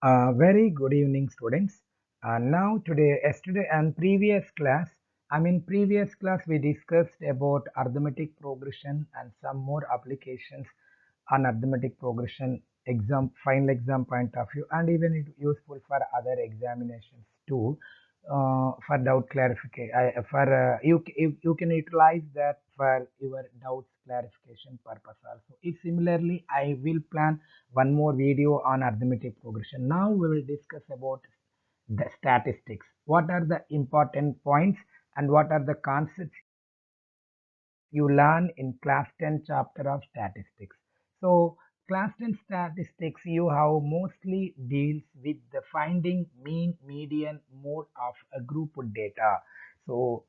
Very good evening, students. Yesterday and previous class, previous class we discussed about arithmetic progression and some more applications on arithmetic progression final exam point of view, and even it useful for other examinations too. For doubt clarification, you can utilize that for your doubts clarification purpose also. If similarly, I will plan one more video on arithmetic progression. Now we will discuss about the statistics. What are the important points and what are the concepts you learn in class 10 chapter of statistics. So class 10 statistics you have mostly deals with the finding mean, median, mode of a group data. So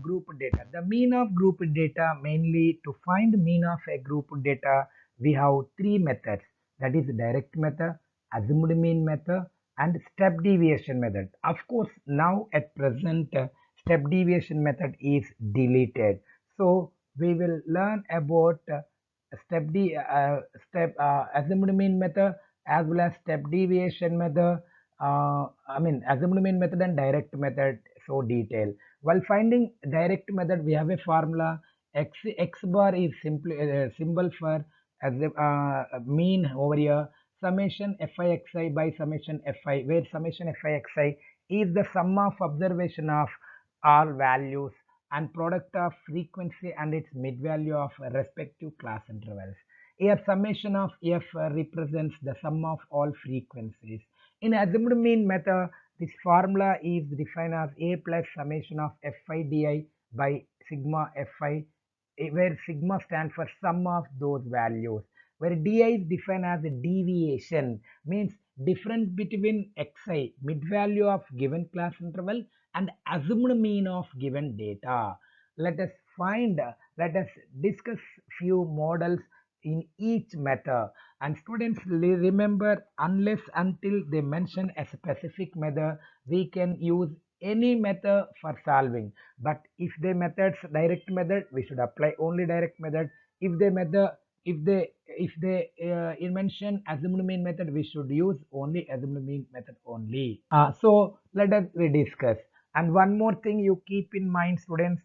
group data. The mean of group data, mainly to find mean of a group data, we have three methods. That is direct method, assumed mean method, and step deviation method. Of course, now at present, step deviation method is deleted. So we will learn about assumed mean method as well as step deviation method. Assumed mean method and direct method so detail. While finding direct method, we have a formula. X bar is simply a symbol for as mean over here. Summation fi by summation fi, where summation fi is the sum of observation of all values and product of frequency and its mid value of respective class intervals. Here, summation of f represents the sum of all frequencies. In assumed mean method, this formula is defined as a plus summation of fi di by sigma fi, where sigma stands for sum of those values, where di is defined as a deviation, means difference between xi, mid value of given class interval, and assumed mean of given data. Let us let us discuss few models in each method. And students remember, unless until they mention a specific method, we can use any method for solving. But if they methods direct method, we should apply only direct method. If they method, if they mention assumed mean method, we should use only assumed mean method only. So let us discuss. And one more thing you keep in mind, students,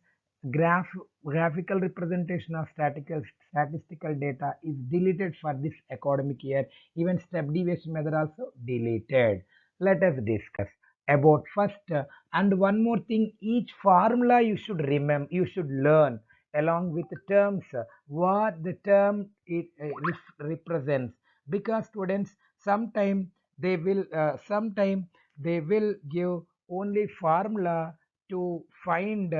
graph graphical representation of statistical data is deleted for this academic year. Even step deviation method also deleted. Let us discuss about first and one more thing, each formula you should remember, you should learn along with the terms, what the term it represents, because students sometime they will give only formula to find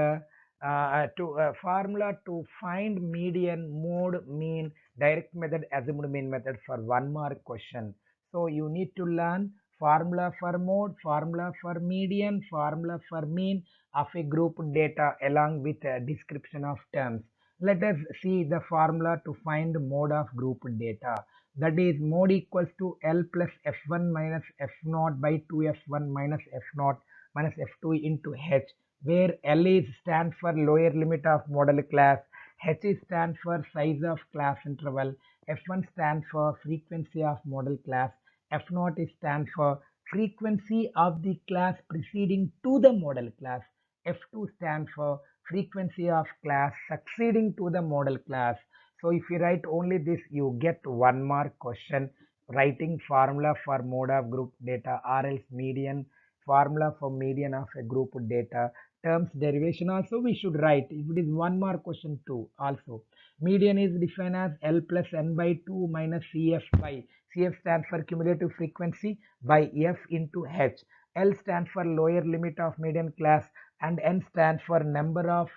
formula to find median, mode, mean, direct method, assumed mean method for 1 mark question. So you need to learn formula for mode, formula for median, formula for mean of a group data along with a description of terms. Let us see the formula to find mode of group data. That is mode equals to L plus F1 minus F0 by 2F1 minus F0 minus F2 into H, where L is stand for lower limit of model class, H is stand for size of class interval, F1 stand for frequency of model class, F0 is stand for frequency of the class preceding to the model class, F2 stand for frequency of class succeeding to the model class. So if you write only this, you get 1 mark question. Writing formula for mode of group data or else median, formula for median of a group data, terms derivation also we should write. If it is 1 mark question too also. Median is defined as L plus N by 2 minus CF by, CF stands for cumulative frequency, by F into H. L stands for lower limit of median class and N stands for number of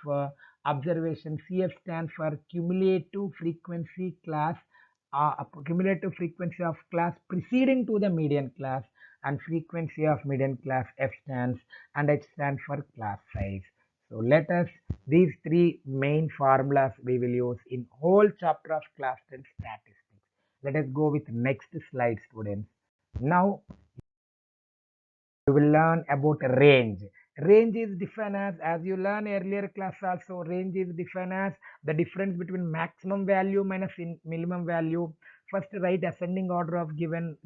observations. CF stands for cumulative frequency of class preceding to the median class, and frequency of median class F stands, and H stands for class size. So let us, these three main formulas we will use in whole chapter of class 10 statistics. Let us go with next slide, students. Now you will learn about range. Range is defined as you learn earlier class also, range is defined as the difference between maximum value minus minimum value. First write ascending order of given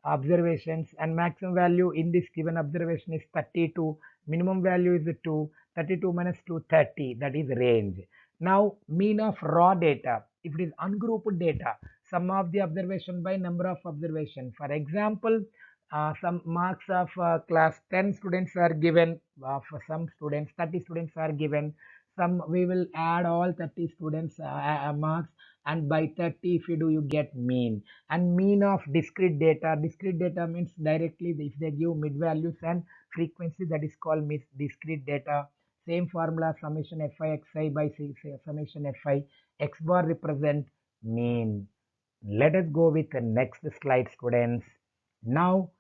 observations, and maximum value in this given observation is 32, minimum value is 2, 32 minus 2, 30, that is range. Now mean of raw data, if it is ungrouped data, sum of the observation by number of observation. For example, some marks of class 10 students are given, for some students 30 students are given, some we will add all 30 students marks, and by 30 if you do you get mean. And mean of discrete data, discrete data means directly if they give mid values and frequency, that is called discrete data. Same formula, summation fi xi by summation fi x bar represent mean. Let us go with the next slide, students. Now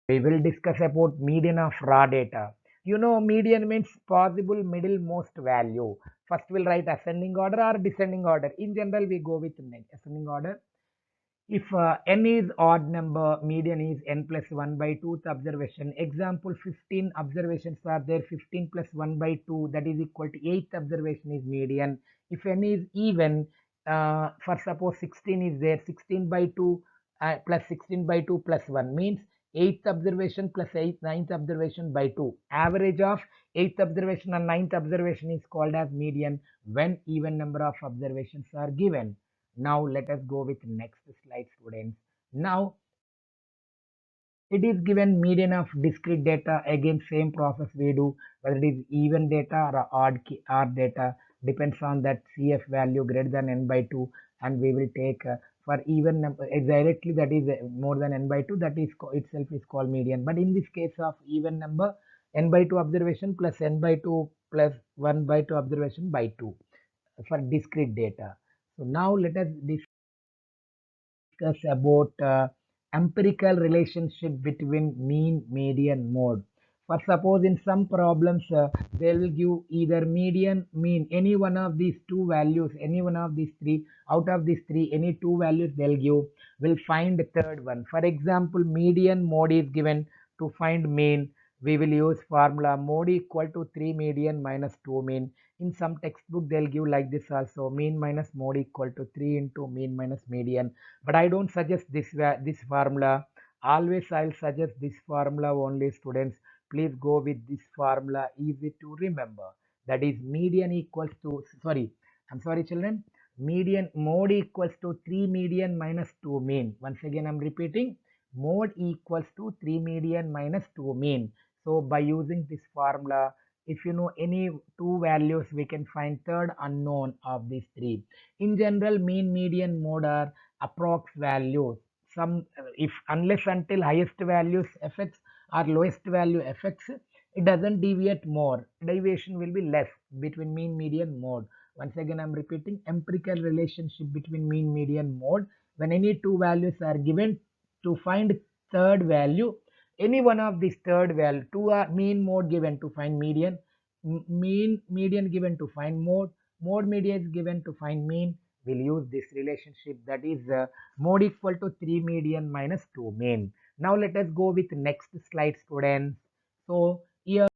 we will discuss about median of raw data. You know, median means possible middle most value. First we'll write ascending order or descending order. In general, we go with ascending order. If n is odd number, median is n plus 1 by 2th observation. Example, 15 observations are there. 15 plus 1 by 2, that is equal to 8th observation is median. If n is even, for suppose 16 is there, 16 by 2 plus 16 by 2 plus 1 means 8th observation plus 9th observation by 2. Average of 8th observation and 9th observation is called as median when even number of observations are given. Now let us go with next slide, students. Now it is given median of discrete data. Again, same process we do, whether it is even data or odd data, depends on that CF value greater than n by 2, and we will take for even number directly, that is more than n by 2, that is itself is called median. But in this case of even number, n by 2 observation plus n by 2 plus 1 by 2 observation by 2 for discrete data. So now let us discuss about empirical relationship between mean, median, mode. For suppose in some problems, they will give either median, mean, any one of these two values, any one of these three, out of these three, any two values they'll give, will find the third one. For example, median mode is given. To find mean, we will use formula mode equal to 3 median minus 2 mean. In some textbook, they'll give like this also, mean minus mode equal to 3 into mean minus median. But I don't suggest this formula. Always I'll suggest this formula only, students. Please go with this formula, easy to remember. That is median equals to, I'm sorry children, median mode equals to 3 median minus 2 mean. Once again I'm repeating, mode equals to 3 median minus 2 mean. So by using this formula, if you know any two values, we can find third unknown of these three. In general, mean, median, mode are approx values. Some, if unless until highest values fx or lowest value fx, it doesn't deviate more. Deviation will be less between mean, median, mode. Once again, I'm repeating, empirical relationship between mean, median, mode. When any two values are given, to find third value, any one of these third value, two are mean, mode given to find median, mean, median given to find mode, mode, median is given to find mean. We'll use this relationship, that is mode equal to 3 median minus 2 mean. Now let us go with next slide, students. So here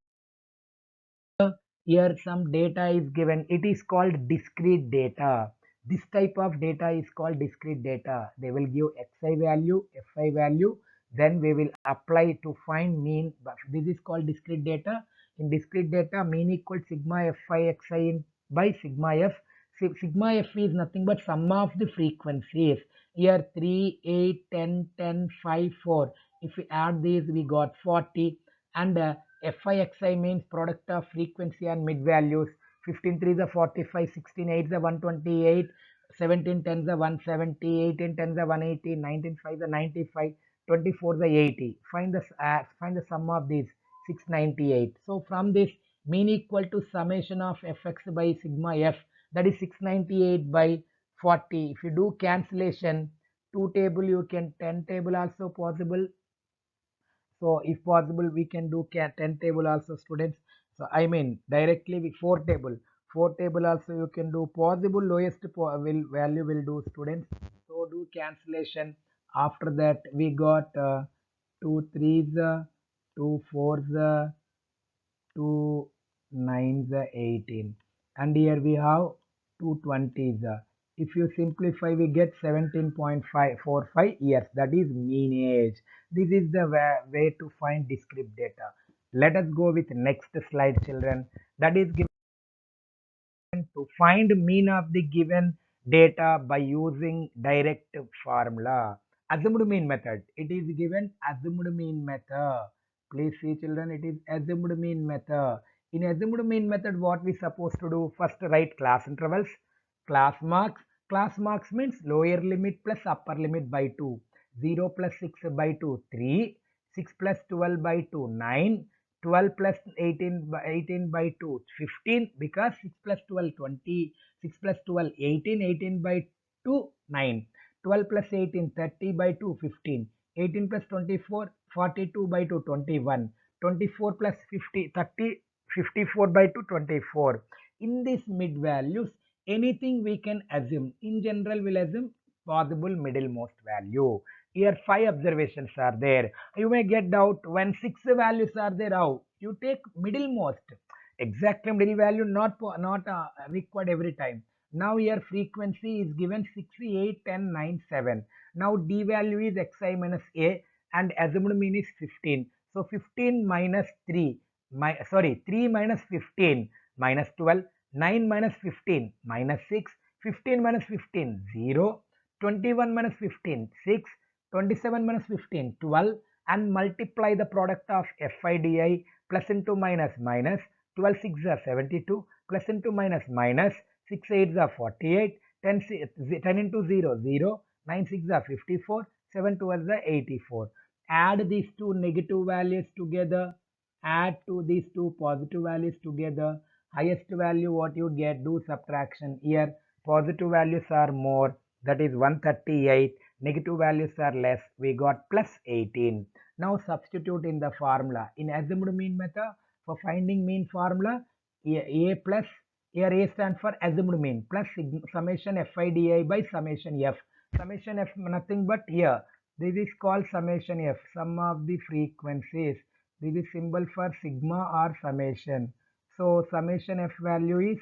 some data is given. It is called discrete data. This type of data is called discrete data. They will give xi value, fi value, then we will apply to find mean. This is called discrete data. In discrete data, mean equals sigma fi xi by sigma f. Sigma f is nothing but sum of the frequencies. Here 3, 8, 10, 10, 5, 4. If we add these, we got 40. And FIXI means product of frequency and mid values. 15 3 is a 45, 16 8 is a 128, 17 10 is a 170, 18 10 is a 180, 19 5 is a 95, 24 is a 80. Find the sum of these, 698. So from this, mean equal to summation of fx by sigma f, that is 698 by 40. If you do cancellation, 2 table you can, 10 table also possible. So if possible, we can do 10 table also, students. So I mean directly with 4 table. 4 table also you can do, possible lowest value will do, students. So do cancellation. After that we got 2 threes, 2 fours, 2 nines, 18. And here we have 2 20s. If you simplify, we get 17.545 years. That is mean age. This is the way to find discrete data. Let us go with next slide, children. That is given to find mean of the given data by using direct formula. Assumed mean method. It is given assumed mean method. Please see, children, it is assumed mean method. In assumed mean method, what we supposed to do? First, write class intervals, class marks. Class marks means lower limit plus upper limit by 2. 0 plus 6 by 2, 3. 6 plus 12 by 2, 9. 12 plus 18 by 2, 15, because 6 plus 12, 20, 6 plus 12, 18, 18 by 2, 9, 12 plus 18, 30 by 2, 15, 18 plus 24, 42 by 2, 21, 24 plus 50, 30, 54 by 2, 24. In these mid values, anything we can assume. In general, we'll assume possible middlemost value. Here 5 observations are there. You may get doubt when 6 values are there, how? You take middlemost. Exact middle value not required every time. Now here frequency is given 68, 10, 9, 7. Now D value is xi minus a and assumed mean is 15. So 15 minus 3, 3 minus 15 minus 12, 9 minus 15 minus 6, 15 minus 15, 0, 21 minus 15, 6, 27 minus 15, 12, and multiply the product of FIDI plus into minus minus, 12 6 are 72, plus into minus minus, 6 8 are 48, 10 into 0, 0, 9 6 are 54, 7 12 are 84. Add these two negative values together, add to these two positive values together, highest value what you get, do subtraction. Here positive values are more, that is 138, negative values are less, we got plus 18. Now substitute in the formula. In assumed mean method, for finding mean formula, a plus, here A stands for assumed mean, plus summation FIDI by summation F. Summation F nothing but here. This is called summation F, sum of the frequencies. This is symbol for sigma or summation. So summation F value is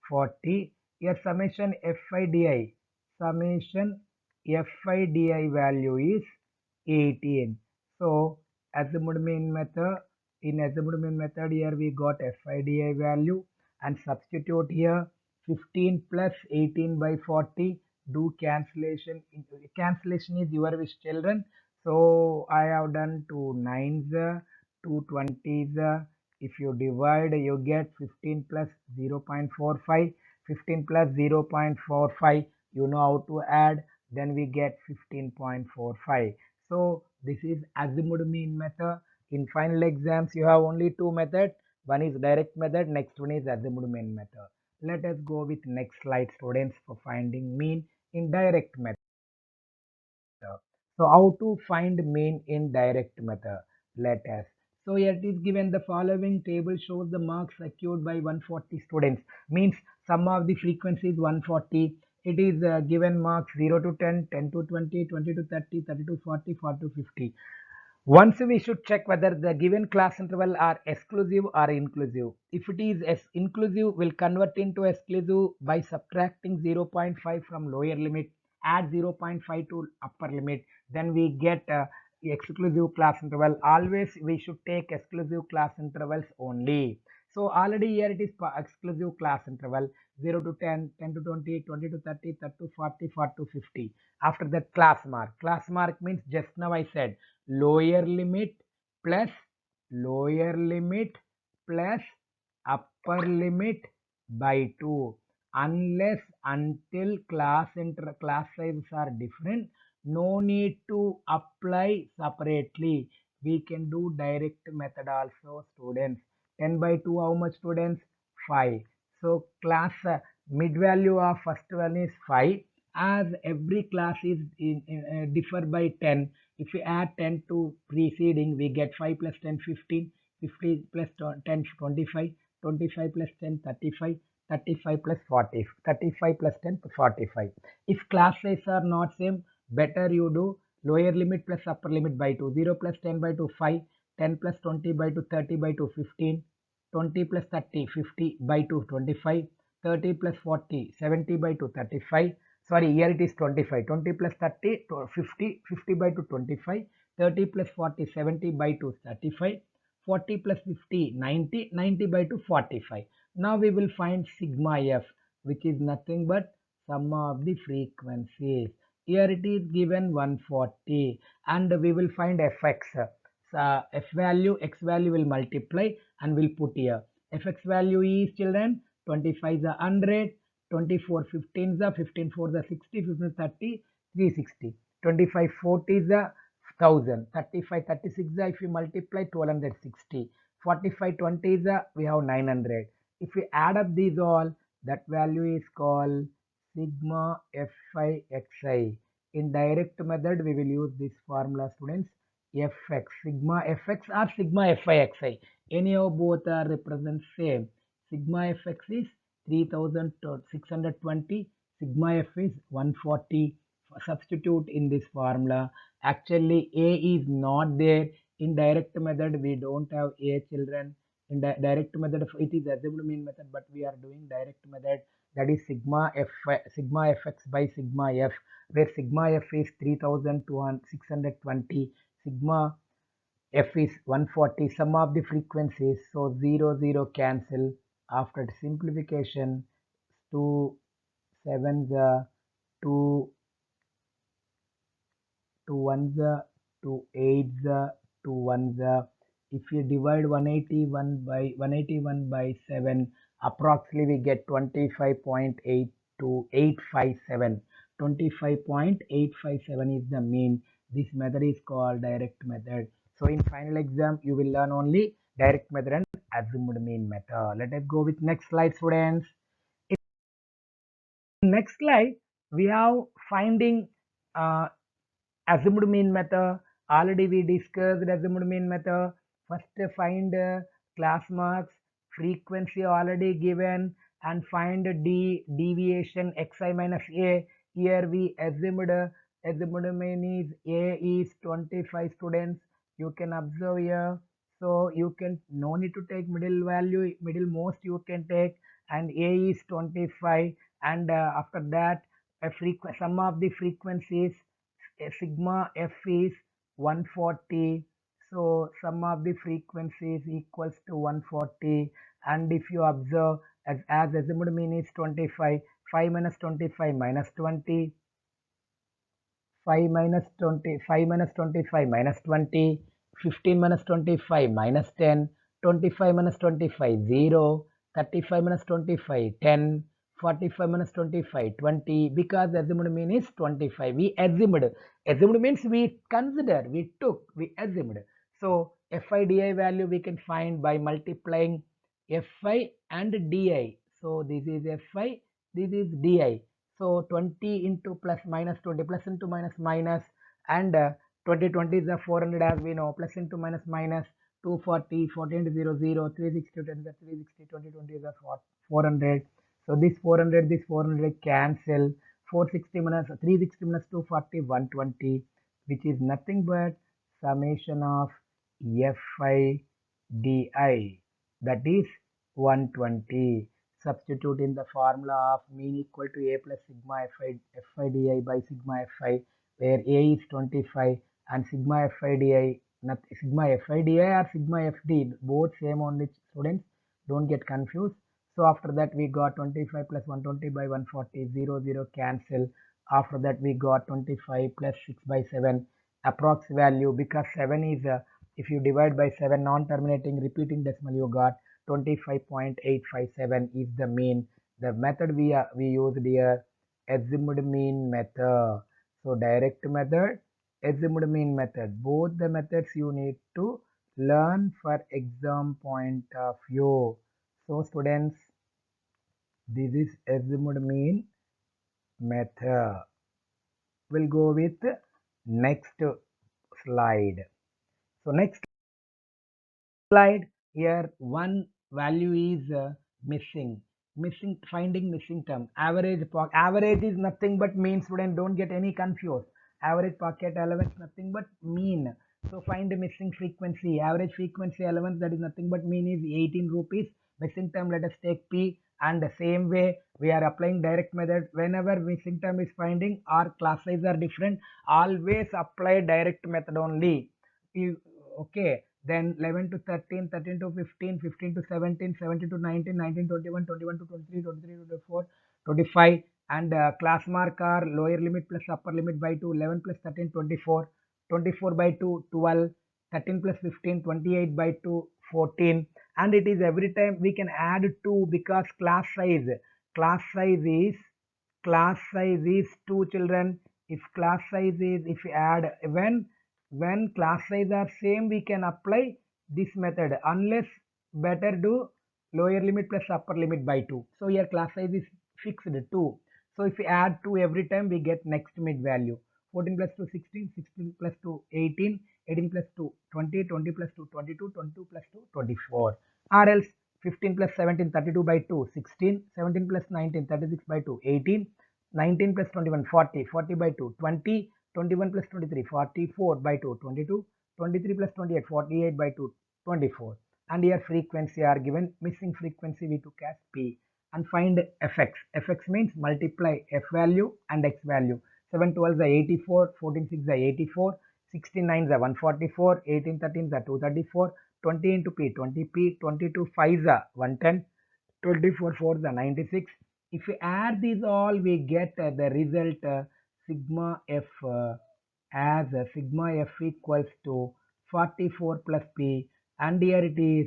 40. Here summation FIDI. Summation FIDI value is 18. So assumed mean method, in assumed mean method here we got FIDI value and substitute here 15 plus 18 by 40, do cancellation. Cancellation is your wish, children. So I have done 2 9s, 2 20s. If you divide, you get 15 plus 0.45, 15 plus 0.45, you know how to add, then we get 15.45. So this is assumed mean method. In final exams, you have only two methods. One is direct method, next one is assumed mean method. Let us go with next slide, students, for finding mean in direct method. So how to find mean in direct method? Let us. So here it is given the following table shows the marks secured by 140 students. Means sum of the frequency is 140. It is given marks 0 to 10, 10 to 20, 20 to 30, 30 to 40, 40 to 50. Once we should check whether the given class interval are exclusive or inclusive. If it is inclusive, we'll convert into exclusive by subtracting 0.5 from lower limit, add 0.5 to upper limit, then we get exclusive class interval. Always we should take exclusive class intervals only. So already here it is exclusive class interval 0 to 10, 10 to 20, 20 to 30, 30 to 40, 40 to 50. After that class mark. Class mark means just now I said lower limit plus lower limit plus upper limit by 2, unless until class sizes are different, no need to apply separately. We can do direct method also, students. 10 by 2 how much, students? 5. So class mid value of first one is 5, as every class is differ by 10. If we add 10 to preceding, we get 5 plus 10, 15, 50 plus 10, 25, 25 plus 10, 35, 35 plus 40, 35 plus 10, 45. If class size are not same, better you do lower limit plus upper limit by 2, 0 plus 10 by 2, 5, 10 plus 20 by 2, 30 by 2, 15, 20 plus 30, 50 by 2, 25, 30 plus 40, 70 by 2, 35, sorry, here it is 25, 20 plus 30 to 50, 50 by 2 25, 30 plus 40 70 by 2 35, 40 plus 50 90, 90 by 2 45. Now we will find sigma f, which is nothing but sum of the frequencies. Here it is given 140, and we will find fx. F value, x value will multiply and we'll put here. Fx value is, children, 25 is a 100, 24 15 is a 15 4 is a 60, 15 30, 360. 25 40 is a 1000, 35 36 is a, if you multiply, 1260. 45 20 is a, we have 900. If we add up these all, that value is called sigma fi xi. In direct method, we will use this formula, students. Fx, sigma fx or sigma fi xi. Any of both are represent same. Sigma fx is 3620, sigma f is 140. Substitute in this formula. Actually, a is not there. In direct method, we don't have a, children. In direct method, it is assumed mean method, but we are doing direct method, that is sigma fx by sigma f, where sigma f is 3620, sigma f is 140, sum of the frequencies, so 0 0 cancel. After simplification, 2 7 the 2 2 1 the 2 8 the 2 1 the. If you divide 181 by 7, approximately we get 25.82857. 25.857 is the mean. This method is called direct method. So in final exam, you will learn only direct method and assumed mean method. Let us go with next slide, students. In next slide, we have finding uh, assumed mean method. Already we discussed assumed mean method. First find class marks, frequency already given, and find deviation xi minus a. Here we assumed mean is a is 25, students. You can observe here. So you can no need to take middle value, middle most you can take, and a is 25, and after that a sum of the frequencies, sigma f is 140, so sum of the frequencies equals to 140. And if you observe, as assumed mean is 25, 5 minus 25 minus 20, 5 minus 20, 5 minus 25 minus 20, 15 minus 25 minus 10, 25 minus 25 0, 35 minus 25 10, 45 minus 25 20, because assumed mean is 25. We assumed means we consider, we took, we assumed. So fi di value we can find by multiplying fi and di. So this is fi, this is di. So 20 into plus minus 20, plus into minus minus, and 20 20 is the 400, as we know, plus into minus minus 240, 40 into 0 0, 360 10 is the 360, 20 20 is the 400. So this 400, this 400 cancel. 460 minus 360 minus 240, 120, which is nothing but summation of fi di, that is 120. Substitute in the formula of mean equal to a plus sigma fi di by sigma fi, where a is 25 and sigma fi di, not sigma fi di or sigma fd, both same only, students. Don't get confused. So after that we got 25 plus 120 by 140, 0 0 cancel. After that we got 25 plus 6 by 7, approx value, because 7 is if you divide by 7 non-terminating repeating decimal, you got 25.857 is the mean. The method we used here, assumed mean method. So direct method, assumed mean method, both the methods you need to learn for exam point of view. So students, this is assumed mean method. We'll go with next slide. So next slide, here one value is missing, finding missing term. Average is nothing but mean, student, don't get any confused. Average pocket allowance nothing but mean. So find the missing frequency. Average frequency allowance, that is nothing but mean, is 18 rupees. Missing term, let us take p, And the same way we are applying direct method. Whenever missing term is finding or class size are different, always apply direct method only. Okay, then 11 to 13, 13 to 15, 15 to 17, 17 to 19, 19 21, 21 to 23, 23 to 24, 25. And class mark are lower limit plus upper limit by 2, 11 plus 13, 24, 24 by 2, 12, 13 plus 15, 28 by 2, 14. And it is every time we can add 2 because class size is class size is 2 children. If class size is, if we add, when class size are same, we can apply this method, unless better do lower limit plus upper limit by 2. So here class size is fixed 2. So if we add 2 every time, we get next mid value. 14 plus 2 16, 16 plus 2 18, 18 plus 2 20, 20 plus 2 22, 22 plus 2 24. Or else 15 plus 17 32 by 2 16, 17 plus 19 36 by 2 18, 19 plus 21 40, 40 by 2 20, 21 plus 23 44 by 2 22, 23 plus 28 48 by 2 24. And here frequency are given. Missing frequency we took as P. And find fx. Fx means multiply f value and x value. 7 12 is 84, 14 6 is 84, 16 9 is 144, 18 13 is 234, 20 into p 20p, 22 5 is 110, 24 4 is 96. If we add these all, we get the result sigma f as sigma f equals to 44 plus p, and here it is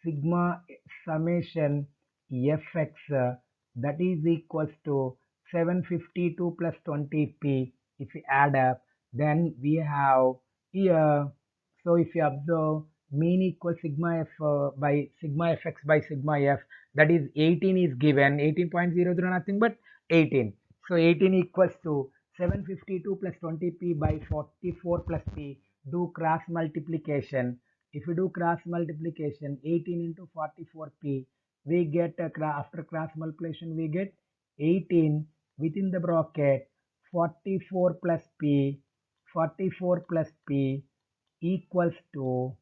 sigma summation fx that is equals to 752 plus 20p. If we add up, then we have here, so if you observe, mean equals sigma f by sigma fx by sigma f, that is 18 is given, 18.00 nothing but 18. So 18 equals to 752 plus 20p by 44 plus p. Do cross multiplication. If you do cross multiplication, 18 into 44p, we get after cross multiplication we get 18 within the bracket 44 plus p, 44 plus p equals to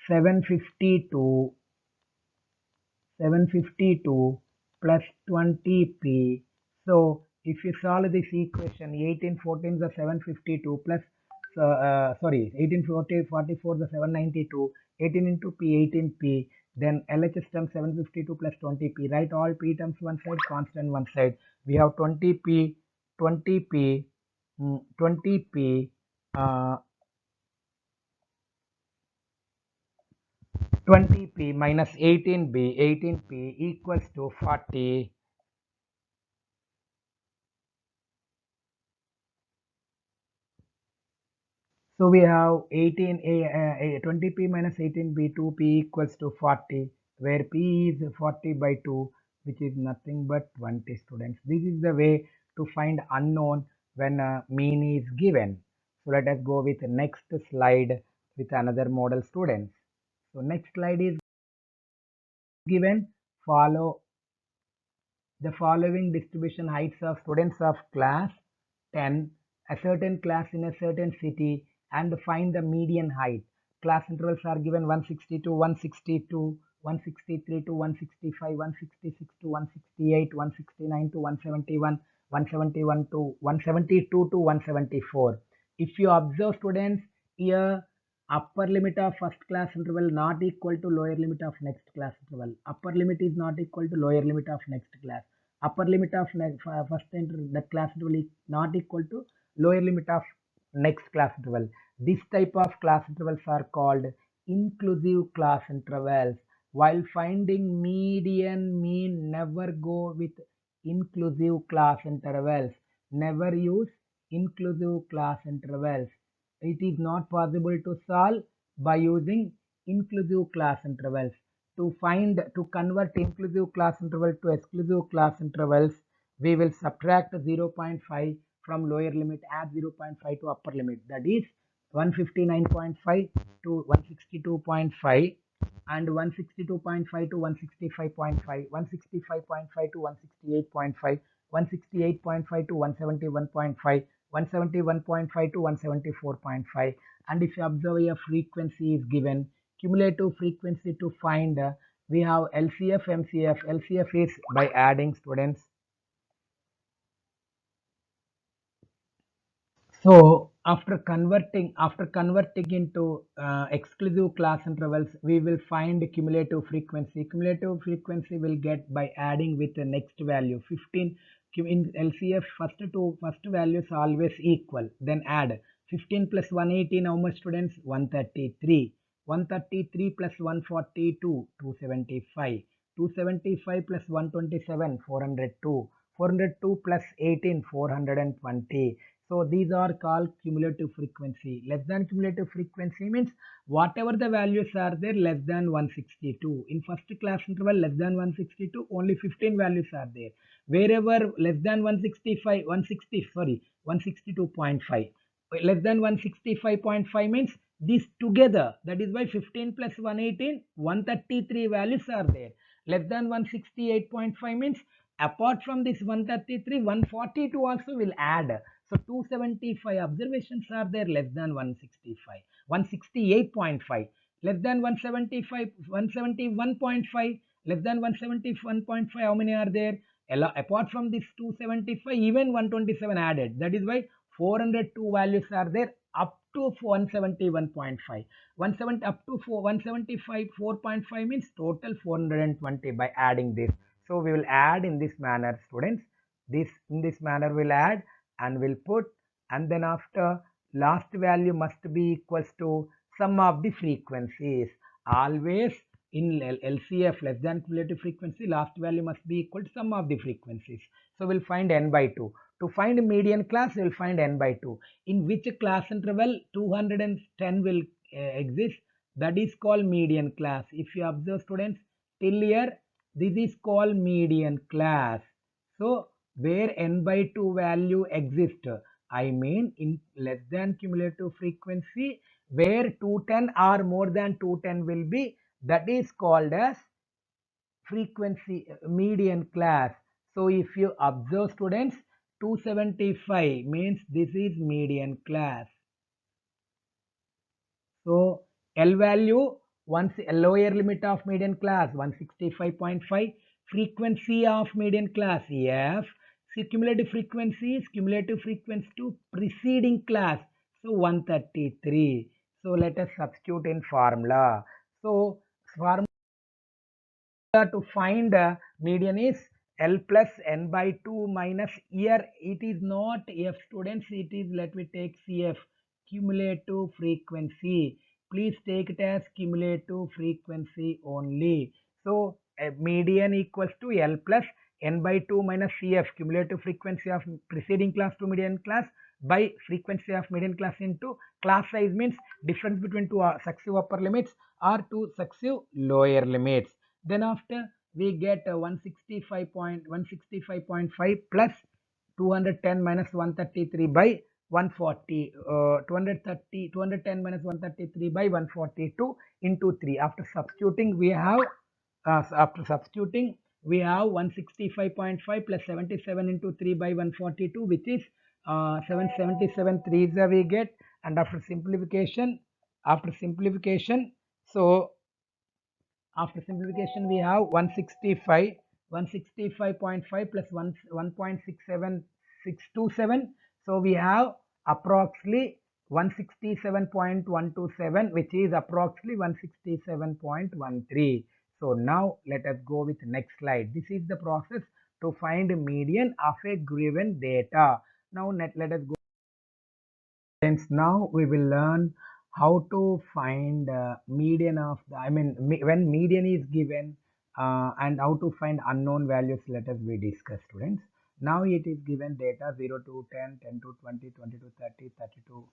752 plus 20p. So if you solve this equation, 18 14 is the 752 plus sorry, 18 40 44 the 792, 18 into p 18p, then LHS term 752 plus 20p. Write all p terms one side, constant one side. We have 20p 20p 20p 20p minus 18p equals to 40. So we have 20p minus 18p, 2p equals to 40, where p is 40 by 2, which is nothing but 20 students. This is the way to find unknown when mean is given. So let us go with next slide with another model students. So next slide is given. Follow the following distribution heights of students of class 10, a certain class in a certain city, and find the median height. Class intervals are given 160 to 162, 163 to 165, 166 to 168, 169 to 171, 171 to 172 to 174. If you observe students, here upper limit of first class interval not equal to lower limit of next class interval. Upper limit is not equal to lower limit of next class. Upper limit of first that class interval is not equal to lower limit of next class interval. This type of class intervals are called inclusive class intervals. While finding median mean, never go with inclusive class intervals. Never use inclusive class intervals. It is not possible to solve by using inclusive class intervals. To convert inclusive class interval to exclusive class intervals, we will subtract 0.5 from lower limit, add 0.5 to upper limit, that is 159.5 to 162.5, and 162.5 to 165.5, 165.5 to 168.5, 168.5 to 171.5, 171.5 to 174.5. And if you observe, a frequency is given, cumulative frequency to find We have LCF, MCF. LCF is by adding, students. So after converting into exclusive class intervals, we will find cumulative frequency. Cumulative frequency will get by adding with the next value 15. In LCF, first values always equal. Then add 15 plus 118. How much, students? 133. 133 plus 142, 275. 275 plus 127, 402. 402 plus 18, 420. So these are called cumulative frequency. Less than cumulative frequency means whatever the values are there less than 162. In first class interval less than 162, only 15 values are there. Wherever less than 165, 160, sorry, 162.5. Less than 165.5 means these together. That is why 15 plus 118, 133 values are there. Less than 168.5 means apart from this 133, 142 also will add. So 275 observations are there less than 165, 168.5, less than 175, 171.5, less than 171.5. How many are there? Apart from this 275, even 127 added. That is why 402 values are there up to 171.5. 170 up to 175, 4.5 means total 420 by adding this. So we will add in this manner, students. This in this manner we'll add and we'll put, and then after last value must be equals to sum of the frequencies. Always in LCF, less than cumulative frequency, last value must be equal to sum of the frequencies. So we'll find n by 2. To find median class, we'll find n by 2. In which class interval 210 will exist? That is called median class. If you observe, students, till here, this is called median class. So where n by 2 value exists, I mean in less than cumulative frequency, where 210 or more than 210 will be, that is called as frequency median class. So if you observe, students, 275 means this is median class. So L value, once a lower limit of median class 165.5, frequency of median class F, see cumulative frequency is cumulative frequency to preceding class, so 133. So let us substitute in formula. So formula to find median is L plus n by 2 minus, here it is not F, students, it is, let me take CF, cumulative frequency. Please take it as cumulative frequency only. So median equals to L plus n by 2 minus CF, cumulative frequency of preceding class to median class, by frequency of median class into class size, means difference between two successive upper limits or two successive lower limits. Then after we get 165.5 plus 210 minus 133 by 140, 210 minus 133 by 142 into 3. After substituting we have 165.5 plus 77 into 3 by 142, which is 777 3 we get. And after simplification, so after simplification, we have 165.5 plus 1.67627. So we have approximately 167.127, which is approximately 167.13. So now let us go with next slide. This is the process to find median of a given data. Now let us go. Since now we will learn how to find median of the, when median is given, and how to find unknown values. Let us we discuss, students. Now it is given data 0 to 10, 10 to 20, 20 to 30, 30 to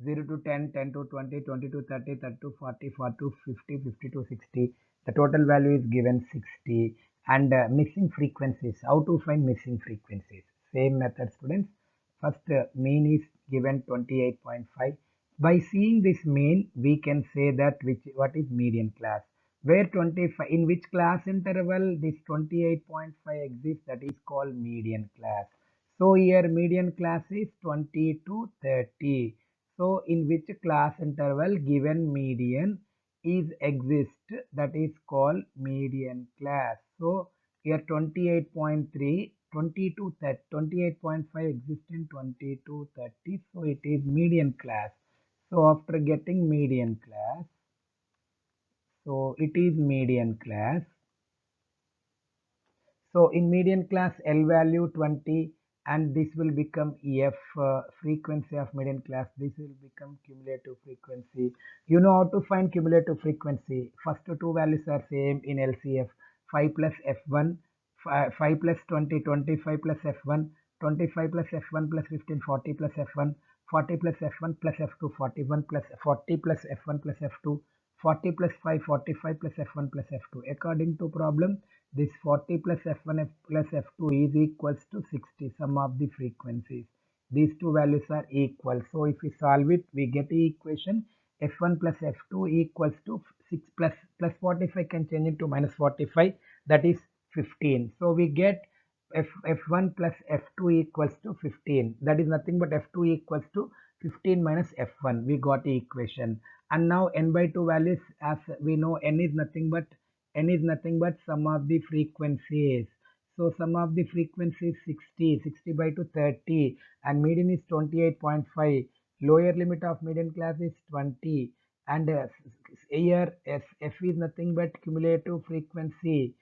0 to 10, 10 to 20, 20 to 30, 30 to 40, 40 to 50, 50 to 60. The total value is given 60. And missing frequencies. How to find missing frequencies? Same method, students. First, mean is given 28.5. By seeing this mean, we can say that what is median class. Where 25, in which class interval this 28.5 exists, that is called median class. So here median class is 20 to 30. So in which class interval given median is exist, that is called median class. So here 28.3, 20 to 30, 28.5 exists in 20 to 30. So it is median class. So after getting median class, so it is median class. So in median class L value 20, and this will become F frequency of median class. This will become cumulative frequency. You know how to find cumulative frequency. First two values are same in LCF. 5 plus F1, 5 plus 20, 25 plus F1, 25 plus F1 plus 15, 40 plus F1, 40 plus F1 plus F2, 41 plus 40 plus F1 plus F2, 40 plus 5, 45 plus F1 plus F2. According to problem, this 40 plus F1 plus F2 is equals to 60, sum of the frequencies. These two values are equal. So if we solve it, we get the equation F1 plus F2 equals to 6 plus 45 can change it to minus 45, that is 15. So we get F1 plus F2 equals to 15. That is nothing but F2 equals to 15 minus F1. We got the equation. And now n by 2 values, as we know, n is nothing but sum of the frequencies. So sum of the frequencies 60 by 2 30, and median is 28.5. Lower limit of median class is 20, and here F is nothing but cumulative frequency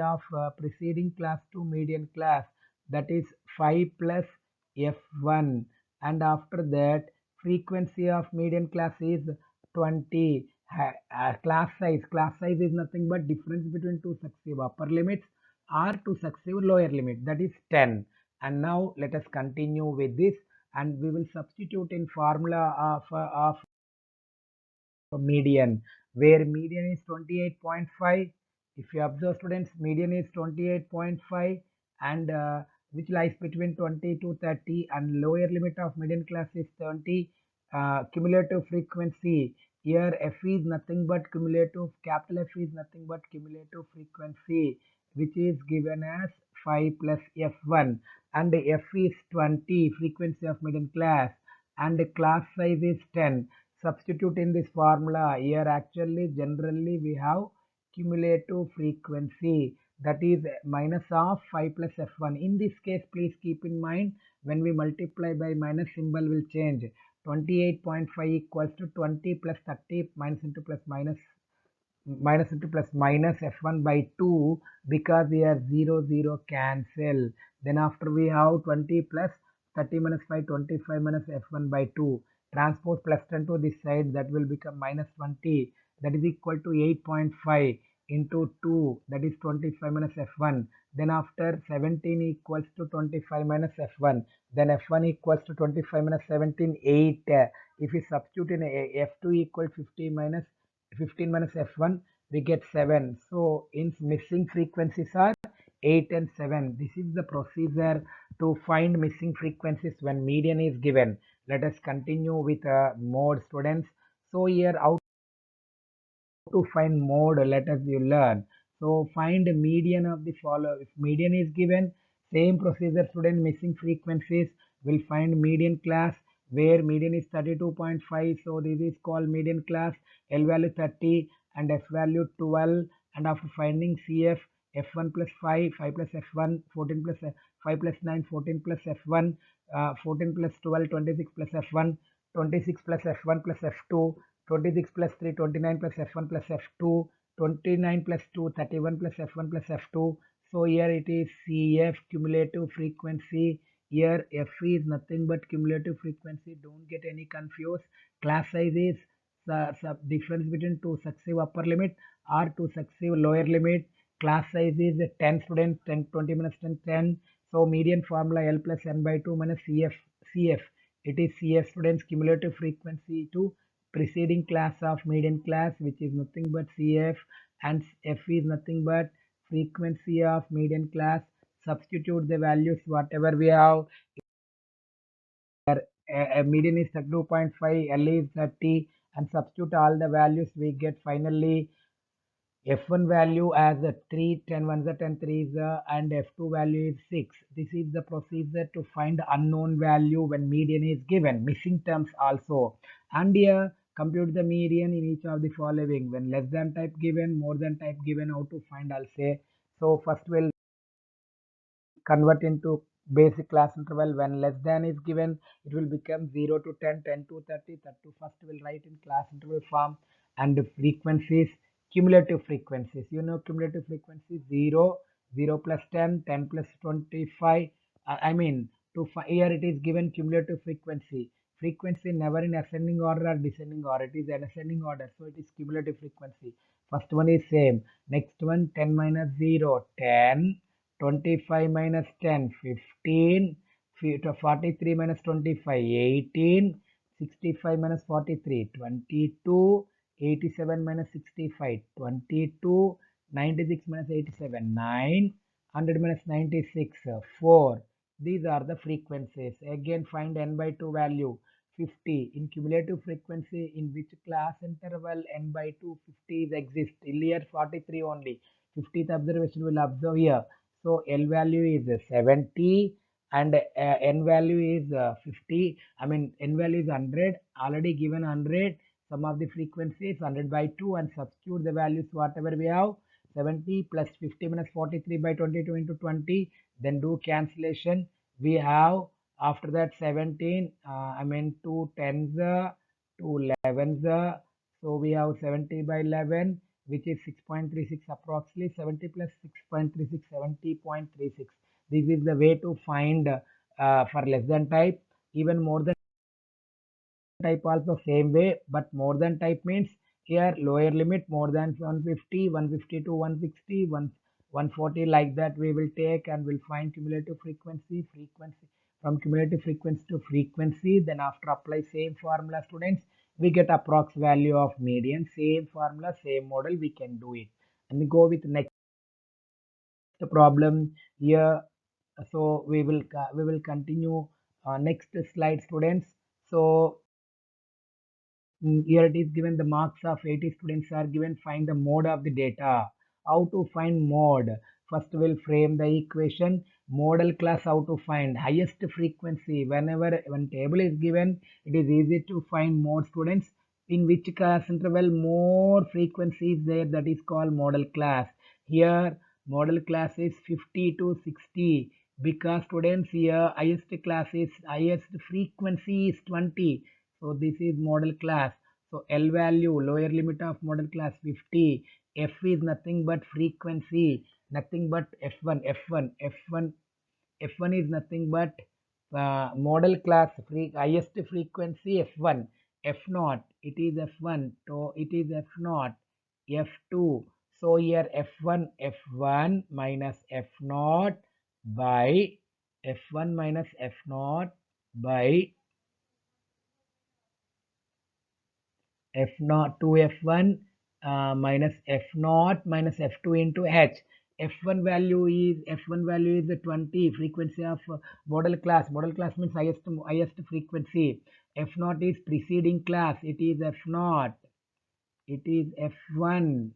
of preceding class to median class, that is 5 plus F1, and after that frequency of median class is 20. Class size is nothing but difference between two successive upper limits or two successive lower limit, that is 10. And now let us continue with this, and we will substitute in formula of median, where median is 28.5. If you observe students, median is 28.5, and which lies between 20 to 30, and lower limit of median class is 20. Cumulative frequency, here F is nothing but cumulative, capital F is nothing but cumulative frequency, which is given as 5 plus F1, and F is 20, frequency of median class, and the class size is 10. Substitute in this formula. Here actually generally we have cumulative frequency, that is minus of 5 plus F1. In this case, please keep in mind, when we multiply by minus, symbol will change. 28.5 equals to 20 plus 30 minus into plus minus into plus minus F1 by 2, because we are 0 cancel. Then after we have 20 plus 30 minus 5, 25 minus F1 by 2. Transpose plus 10 to this side, that will become minus 20, that is equal to 8.5 into 2, that is 25 minus F1. Then after 17 equals to 25 minus F1. Then F1 equals to 25 minus 17, 8. If we substitute in F2 equal 50 minus 15 minus F1, we get 7. So in missing frequencies are 8 and 7. This is the procedure to find missing frequencies when median is given. Let us continue with mode, students. So here out to find mode, let us you learn. So find the median of the follow. If median is given, same procedure, student, missing frequencies, will find median class, where median is 32.5. So this is called median class. L value 30 and F value 12. And after finding CF, F1 plus 5, 5 plus F1, 14 plus 5 plus 9, 14 plus F1, 14 plus 12, 26 plus F1, 26 plus F1 plus F2, 26 plus 3, 29 plus F1 plus F2, 29 plus 2, 31 plus F1 plus F2. So here it is CF, cumulative frequency. Here F is nothing but cumulative frequency. Don't get any confused. Class size is the difference between two successive upper limit or two successive lower limit. Class size is 10 students, 10, 20 minus 10, 10. So median formula L plus n by 2 minus CF. It is CF, students, cumulative frequency to preceding class of median class, which is nothing but CF, and F is nothing but frequency of median class. Substitute the values whatever we have. Median is 32.5, L is 30, and substitute all the values, we get finally F1 value as a 3, 10 ones are 10 threes, and F2 value is 6. This is the procedure to find unknown value when median is given, missing terms also. And here Compute the median in each of the following. When less than type given, more than type given, how to find, I'll say. So first we'll convert into basic class interval. When less than is given, it will become 0 to 10, 10 to 30, 30 to first we'll write in class interval form. And the frequencies, cumulative frequencies, you know, cumulative frequency 0, 0 plus 10, 10 plus 25. I mean, here it is given cumulative frequency. Frequency never in ascending order or descending order, it is an ascending order, so it is cumulative frequency. First one is same. Next one, 10 minus 0, 10. 25 minus 10, 15, 43 minus 25, 18, 65 minus 43, 22, 87 minus 65, 22, 96 minus 87, 9, 100 minus 96, 4. These are the frequencies. Again, find n by 2 value, 50. In cumulative frequency, in which class interval n by 2, 50 is exist? Here 43 only. 50th observation will observe here. So L value is 70 and N value is 50. I mean N value is 100, already given 100. Some of the frequencies 100 by 2 and substitute the values whatever we have. 70 plus 50 minus 43 by 22 into 20. Then do cancellation. We have after that 17. I mean 2 tens, 2 11s. So we have 70 by 11, which is 6.36, approximately 70 plus 6.36, 70.36. This is the way to find for less than type. Even more than type also same way, but more than type means here lower limit more than 150, 150 to 160, 140, like that we will take and we'll find cumulative frequency, from cumulative frequency to frequency. Then after apply same formula, students, we get approx value of median. Same formula, same model, we can do it. And we go with next problem here. So we will continue next slide, students. So here it is given the marks of 80 students are given. Find the mode of the data. How to find mode? First we'll frame the equation. Model class, how to find highest frequency. When table is given, it is easy to find mode, students. In which class interval more frequency is there, that is called model class. Here model class is 50 to 60 because students here highest frequency is 20. So this is model class. So L value, lower limit of model class 50. F is nothing but frequency, nothing but F1, F1, F1, F1 is nothing but model class highest frequency F1, F0, it is F1, so it is F0, F2. So here F1, F1 minus F0 by F1 minus F0 by F0 to F1 minus F0 minus F2 into H. F1 value is the 20 frequency of model class. Model class means highest frequency. F0 is preceding class. It is F0. It is F1.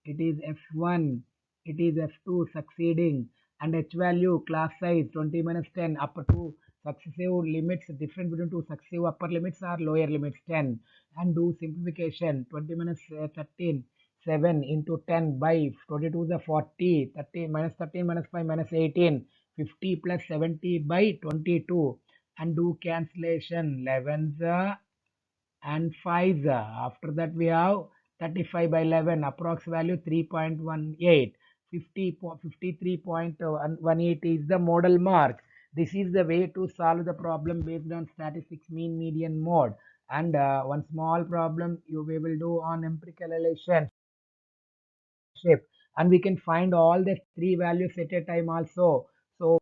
It is F1. It is F2 succeeding. And H value class size 20 minus 10 up to successive limits. Difference between two successive upper limits or lower limits 10. And do simplification 20 minus 13, 7 into 10 by 22 the 40, 30 minus 13 minus 5 minus 18, 50 plus 70 by 22. And do cancellation 11 and 5. After that we have 35 by 11, approx value 3.18. 53.18 is the model mark. This is the way to solve the problem based on statistics mean median mode. And one small problem we will do on empirical relationship, and we can find all the three values at a time also. So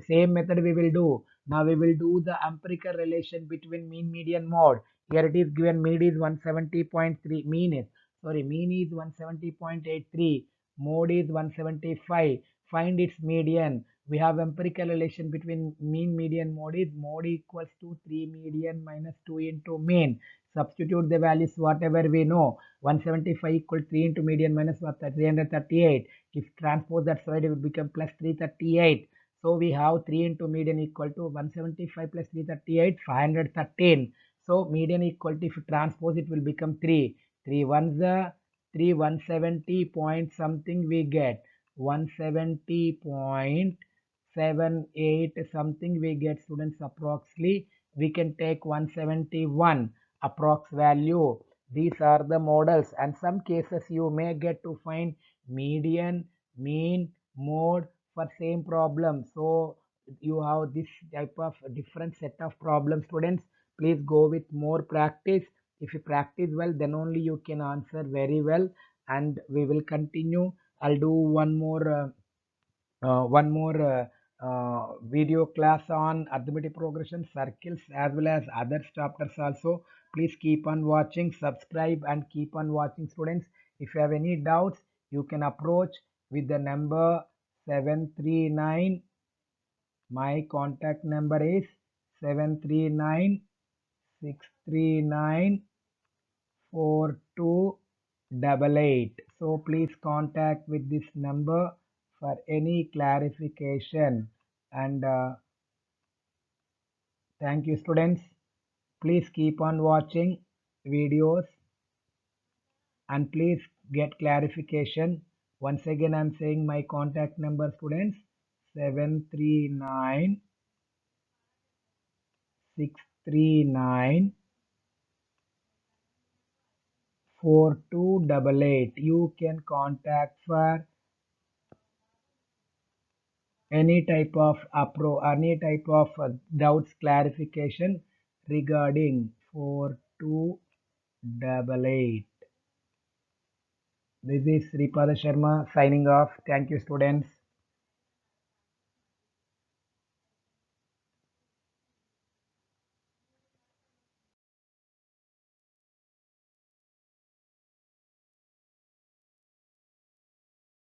same method we will do. Now we will do the empirical relation between mean, median, mode. Here it is given mean is 170.3, mean is 170.83, mode is 175. Find its median. We have empirical relation between mean, median, mode is mode equals to 3 median minus 2 into mean. Substitute the values whatever we know. 175 equal 3 into median minus what, 338. If transpose that side, it will become plus 338. So we have 3 into median equal to 175 plus 338, 513. So median equal to, if you transpose it, will become 3. 3 ones are 3, 170 point something we get. 170.78 something we get, students, approximately. We can take 171 approx value. These are the models, and some cases you may get to find median, mean, mode for same problem. So you have this type of different set of problems, students. Please go with more practice. If you practice well, then only you can answer very well. And we will continue. I'll do one more video class on arithmetic progression, circles, as well as other chapters also. Please keep on watching, subscribe, and keep on watching, students. If you have any doubts, you can approach with the number 739. My contact number is 739 639 4288. So please contact with this number for any clarification. And thank you, students. Please keep on watching videos and please get clarification. Once again, I'm saying my contact number, students, 739 639 4288. You can contact for any type of doubts, clarification regarding 4288. This is Sripada Sharma signing off. Thank you, students.